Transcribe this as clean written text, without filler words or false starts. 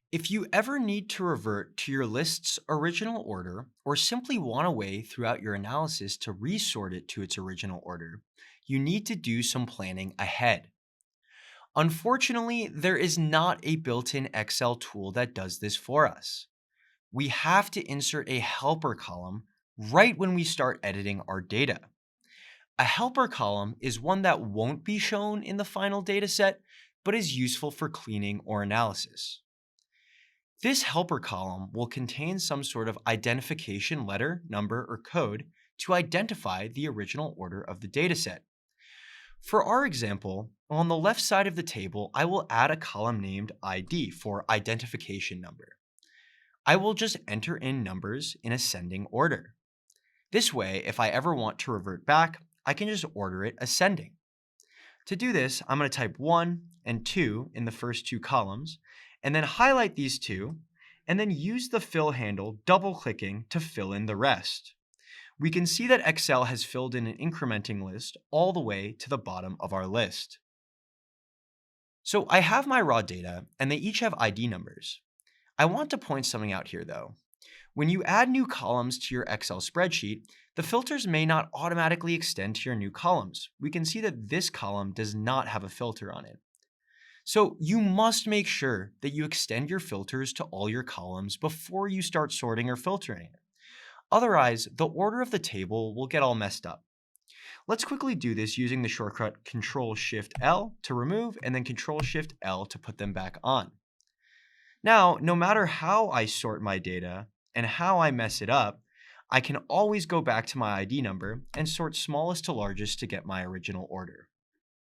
If you ever need to revert to your list's original order or simply want a way throughout your analysis to resort it to its original order, you need to do some planning ahead. Unfortunately, there is not a built-in Excel tool that does this for us. We have to insert a helper column right when we start editing our data. A helper column is one that won't be shown in the final dataset, but is useful for cleaning or analysis. This helper column will contain some sort of identification letter, number, or code to identify the original order of the dataset. For our example, on the left side of the table, I will add a column named ID for identification number. I will just enter in numbers in ascending order. This way, if I ever want to revert back, I can just order it ascending. To do this, I'm going to type 1 and 2 in the first two columns, and then highlight these two, and then use the fill handle double-clicking to fill in the rest. We can see that Excel has filled in an incrementing list all the way to the bottom of our list. So I have my raw data, and they each have ID numbers. I want to point something out here though. When you add new columns to your Excel spreadsheet, the filters may not automatically extend to your new columns. We can see that this column does not have a filter on it. So you must make sure that you extend your filters to all your columns before you start sorting or filtering it. Otherwise, the order of the table will get all messed up. Let's quickly do this using the shortcut Control-Shift-L to remove and then Control-Shift-L to put them back on. Now, no matter how I sort my data and how I mess it up, I can always go back to my ID number and sort smallest to largest to get my original order.